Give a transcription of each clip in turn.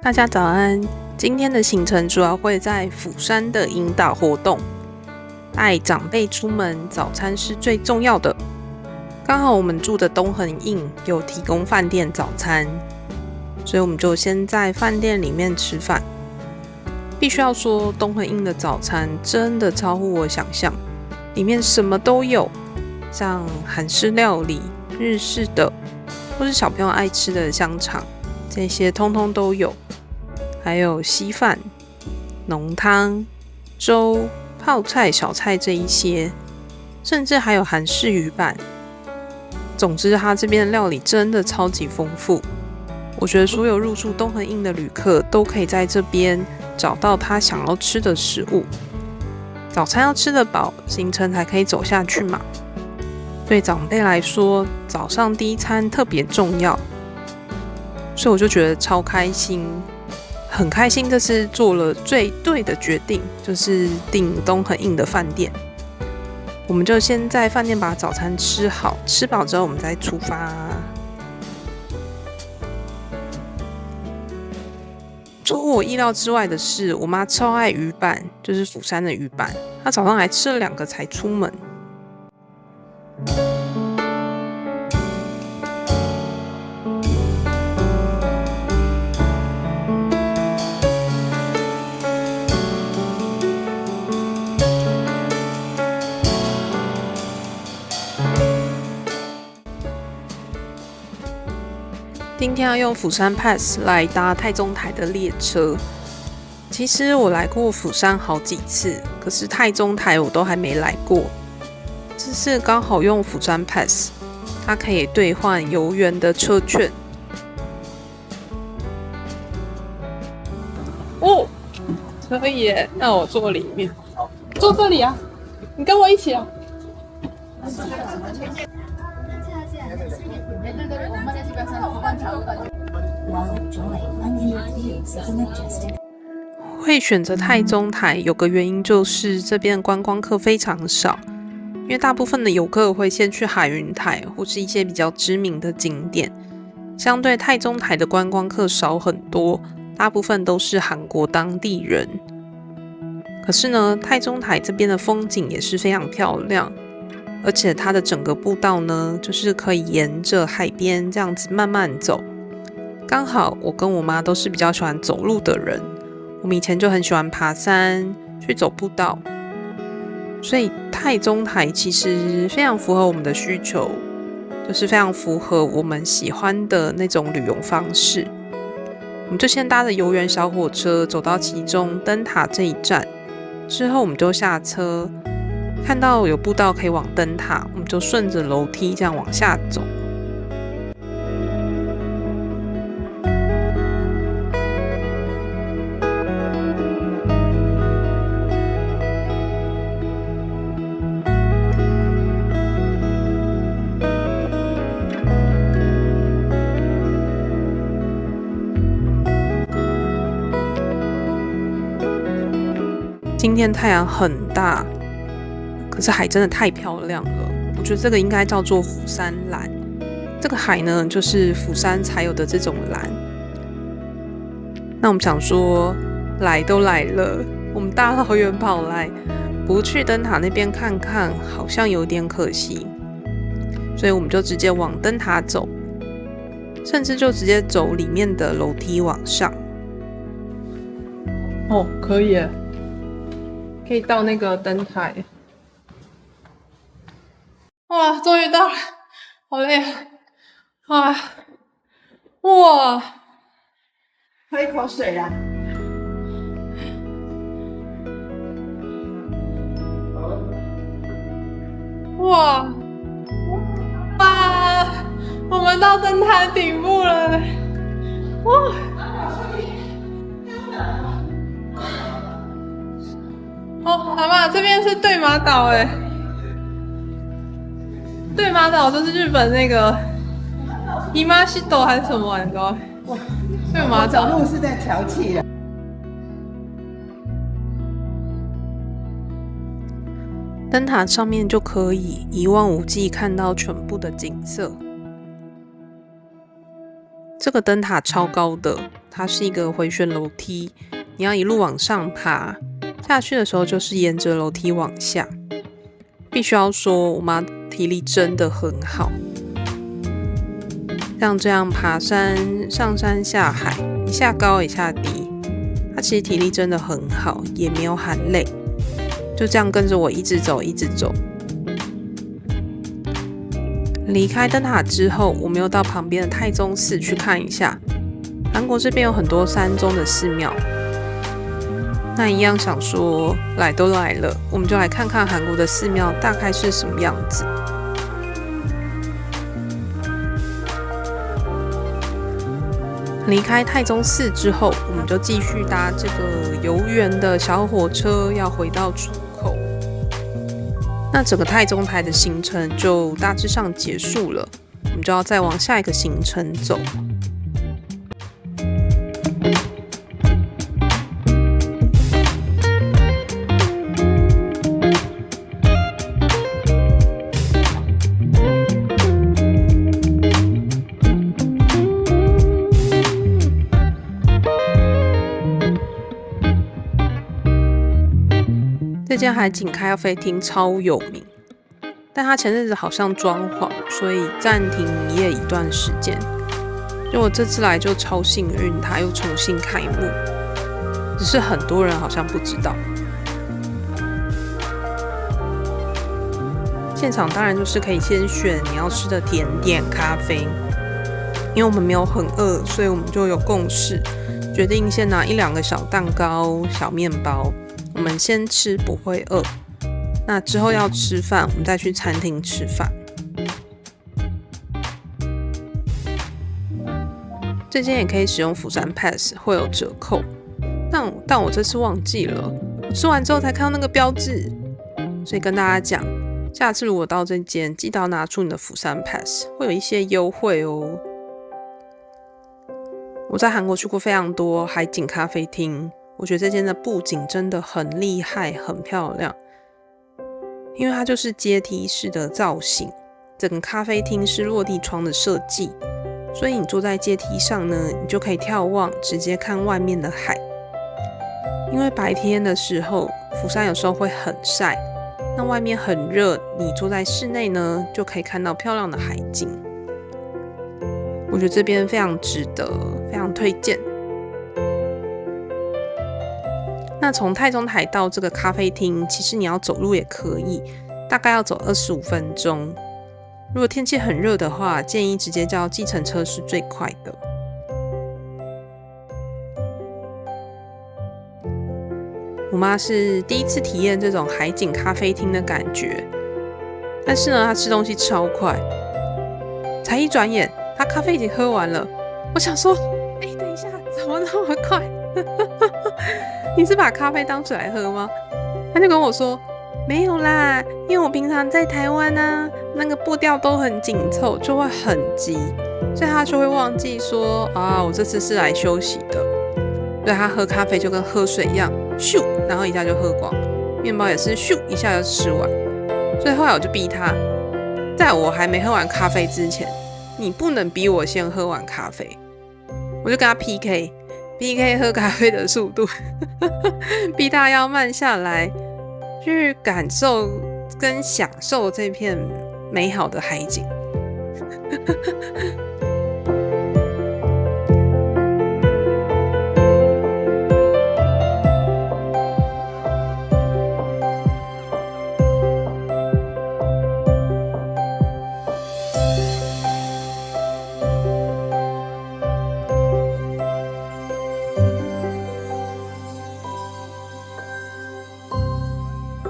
大家早安，今天的行程主要會在釜山的引導活動，帶長輩出門，早餐是最重要的。剛好我們住的東橫印有提供飯店早餐，所以我們就先在飯店裡面吃飯。必須要說，東橫印的早餐真的超乎我想象，裡面什麼都有，像韓式料理、日式的，或是小朋友愛吃的香腸，這些通通都有。還有稀飯、濃湯、粥、泡菜、小菜這一些，甚至還有韓式魚板。總之，它這邊的料理真的超級豐富。我覺得所有入住東橫印的旅客都可以在這邊找到他想要吃的食物。早餐要吃得飽，行程才可以走下去嘛。對長輩來說，早上第一餐特別重要，所以我就覺得超開心，很開心這次做了最對的決定，就是訂東橫印的飯店。我們就先在飯店把早餐吃好，吃飽之後我們再出發。出乎我意料之外的是，我媽超愛魚板，就是釜山的魚板，她早上還吃了2個才出門。今天要用釜山 Pass 來搭太宗台的列車。其實我來過釜山好幾次，可是太宗台我都還沒來過。這次剛好用釜山 Pass， 它可以兌換遊園的車券。哦，可以耶，那我坐裡面，坐這裡啊，你跟我一起啊。會選擇太宗台有個原因，就是這邊的觀光客非常少，因為大部分的遊客會先去海雲台或是一些比較知名的景點，相對太宗台的觀光客少很多，大部分都是韓國當地人。可是呢，太宗台這邊的風景也是非常漂亮，而且它的整個步道呢，就是可以沿着海邊這樣子慢慢走。剛好我跟我媽都是比較喜歡走路的人，我們以前就很喜歡爬山去走步道，所以太宗台其實非常符合我們的需求，就是非常符合我們喜歡的那種旅遊方式。我們就先搭着遊園小火車走到其中燈塔這一站，之後我們就下車，看到有步道可以往燈塔，我們就順着樓梯這樣往下走。今天太陽很大，可是海真的太漂亮了。我覺得這個應該叫做釜山藍。這個海呢，就是釜山才有的這種藍。那我們想說，來都來了，我們大老遠跑來，不去燈塔那邊看看，好像有點可惜。所以我們就直接往燈塔走，甚至就直接走裡面的樓梯往上。哦，可以耶。可以到那個燈台，哇，終於到了，好累啊！哇，喝一口水啦。哇，我們到燈塔頂部了，哇！哦，阿嬤，這邊是對馬島哎，對馬島就是日本那個伊瑪西斗還是什麼玩的？對馬島。走路是在調氣的。燈塔上面就可以一望無際看到全部的景色。這個燈塔超高的，它是一個迴旋樓梯，你要一路往上爬，下去的時候就是沿着樓梯往下。必須要說，我媽體力真的很好，像這樣爬山、上山下海，一下高一下低，她其實體力真的很好，也沒有喊累，就這樣跟着我一直走，一直走。離開燈塔之後，我們又到旁邊的太宗寺去看一下。韓國這邊有很多山中的寺廟，那一樣想說來都來了，我們就來看看韓國的寺廟大概是什麼樣子。離開太宗寺之後，我們就繼續搭這個遊園的小火車，要回到出口。那整個太宗台的行程就大致上結束了，我們就要再往下一個行程走。這間海景咖啡廳超有名，但它前陣子好像裝潢，所以暫停營業一段時間。就我這次來就超幸運，它又重新開幕，只是很多人好像不知道。現場當然就是可以先選你要吃的甜點、咖啡。因為我們沒有很餓，所以我們就有共識，決定先拿1-2個小蛋糕、小麵包。我們先吃不會餓，那之後要吃飯，我們再去餐廳吃飯。這間也可以使用釜山 Pass， 會有折扣。但我這次忘記了，我吃完之後才看到那個標誌，所以跟大家講，下次如果到這間，記得要拿出你的釜山 Pass， 會有一些優惠哦。我在韓國去過非常多海景咖啡廳。我覺得這間的布景真的很厲害，很漂亮，因為它就是階梯式的造型，整個咖啡廳是落地窗的設計，所以你坐在階梯上呢，你就可以眺望，直接看外面的海。因為白天的時候，釜山有時候會很曬，那外面很熱，你坐在室內呢，就可以看到漂亮的海景。我覺得這邊非常值得，非常推薦。那從太宗台到這個咖啡廳，其實你要走路也可以，大概要走25分鐘。如果天氣很熱的話，建議直接叫計程車是最快的。我媽是第一次體驗這種海景咖啡廳的感覺，但是呢，她吃東西超快，才一轉眼，她咖啡已經喝完了。我想說，等一下，怎麼那麼快？你是把咖啡當水來喝嗎？他就跟我說沒有啦，因為我平常在台灣啊，那個步調都很緊湊，就會很急，所以他就會忘記說啊，我這次是來休息的。所以他喝咖啡就跟喝水一樣，咻，然後一下就喝光，麵包也是咻一下就吃完。所以後來我就逼他，在我還沒喝完咖啡之前，你不能逼我先喝完咖啡。我就跟他 PK 喝咖啡的速度，逼他要慢下來，去感受跟享受這片美好的海景。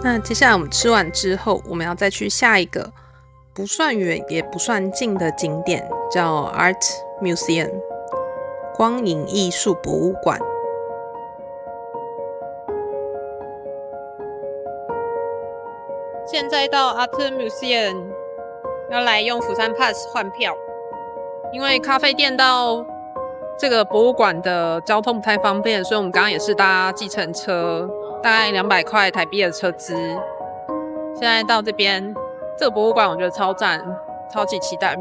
那接下來我們吃完之後，我們要再去下一個不算遠也不算近的景點，叫 Art Museum 光影藝術博物館。現在到 Art Museum 要來用釜山 Pass 換票，因為咖啡店到這個博物館的交通不太方便，所以我們剛剛也是搭計程車。大概200塊台幣的車資，現在到這邊這個博物館，我覺得超讚，超級期待。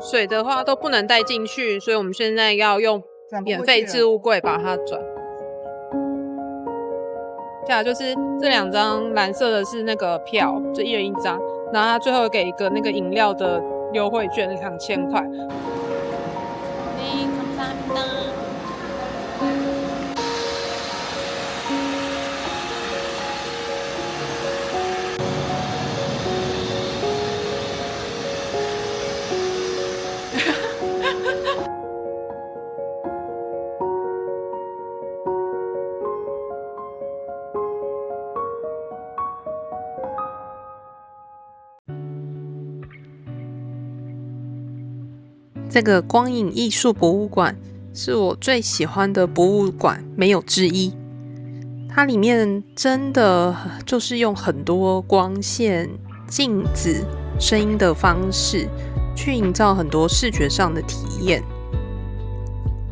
水的話都不能帶進去，所以我們現在要用免費置物櫃把它轉。接下來就是這2張藍色的是那個票，就1人1張，然後他最後給一個那個飲料的優惠券2000塊。這個光影藝術博物館是我最喜歡的博物館，沒有之一。它裡面真的就是用很多光線、鏡子、聲音的方式去營造很多視覺上的體驗。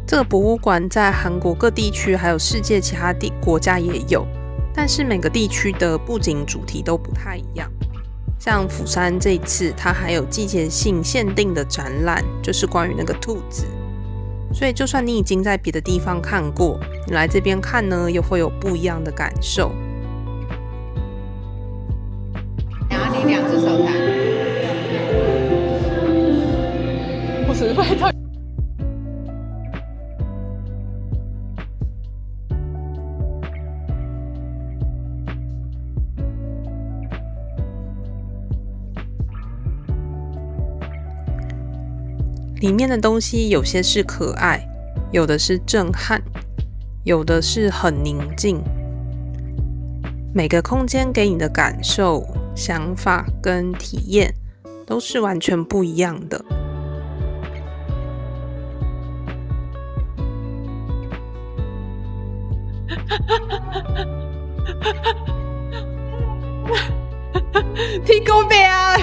這個博物館在韓國各地區還有世界其他國家也有，但是每個地區的布景主題都不太一樣。像釜山這一次，它還有季節性限定的展覽，就是關於那個兔子。所以就算你已經在別的地方看過，你來這邊看呢，又會有不一樣的感受。然後你2隻手彈，我只是拍到。裡面的東西有些是可愛，有的是震撼，有的是很寧靜。每個空間給你的感受、想法跟體驗都是完全不一樣的。聽過沒啊？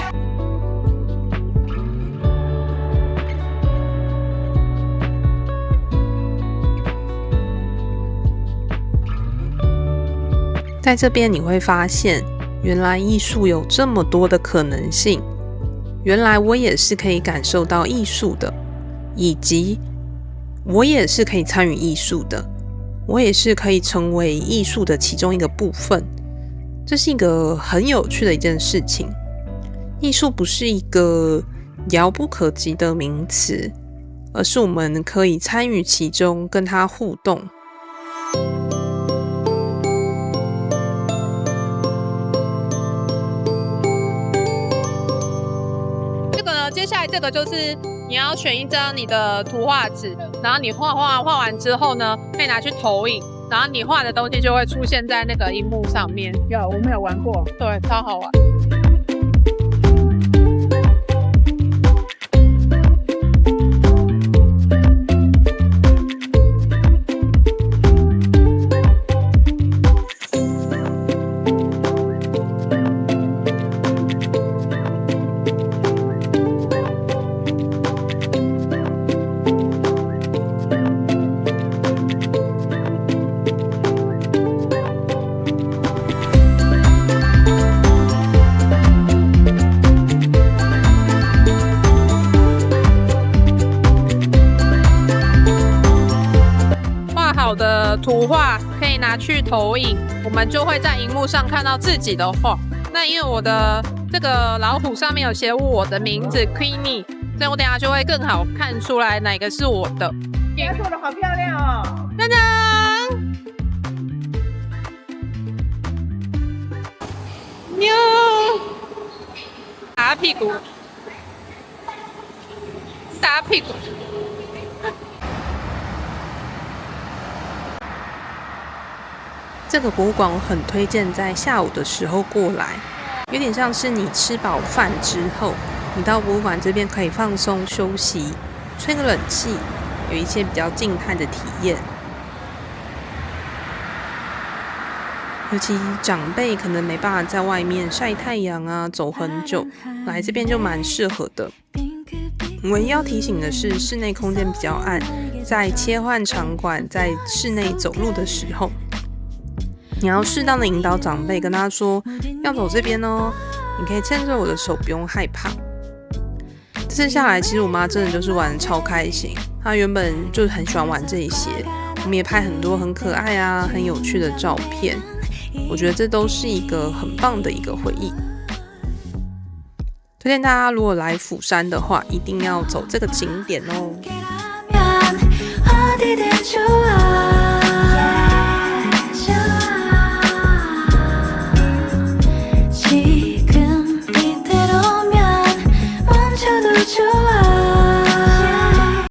在這邊你會發現，原來藝術有這麼多的可能性。原來我也是可以感受到藝術的，以及我也是可以參與藝術的，我也是可以成為藝術的其中一個部分。這是一個很有趣的一件事情。藝術不是一個遙不可及的名詞，而是我們可以參與其中，跟它互動。接下來這個就是你要選一張你的圖畫紙，然後你畫完之後呢，可以拿去投影，然後你畫的東西就會出現在那個熒幕上面。我沒有玩過，對，超好玩。的圖畫可以拿去投影，我們就會在熒幕上看到自己的畫。那因為我的這個老虎上面有寫我的名字 Queenie， 所以我等一下就會更好看出來哪個是我的。你做的好漂亮哦！當當，喵，打屁股，打屁股。这個博物館我很推薦在下午的時候過來，有點像是你吃飽飯之後，你到博物館這邊可以放鬆休息，吹個冷氣，有一些比較靜態的體驗。尤其長輩可能沒辦法在外面曬太陽啊，走很久，來這邊就蠻適合的。唯一要提醒的是，室內空間比較暗，在切換場館在室內走路的時候，你要適當的引導長輩，跟他說要走這邊哦，你可以牽着我的手，不用害怕。這次下來，其實我媽真的就是玩得超開心。她原本就很喜歡玩這一些，我們也拍很多很可愛啊、很有趣的照片。我覺得這都是一個很棒的一個回憶。推薦大家如果來釜山的話，一定要走這個景點哦。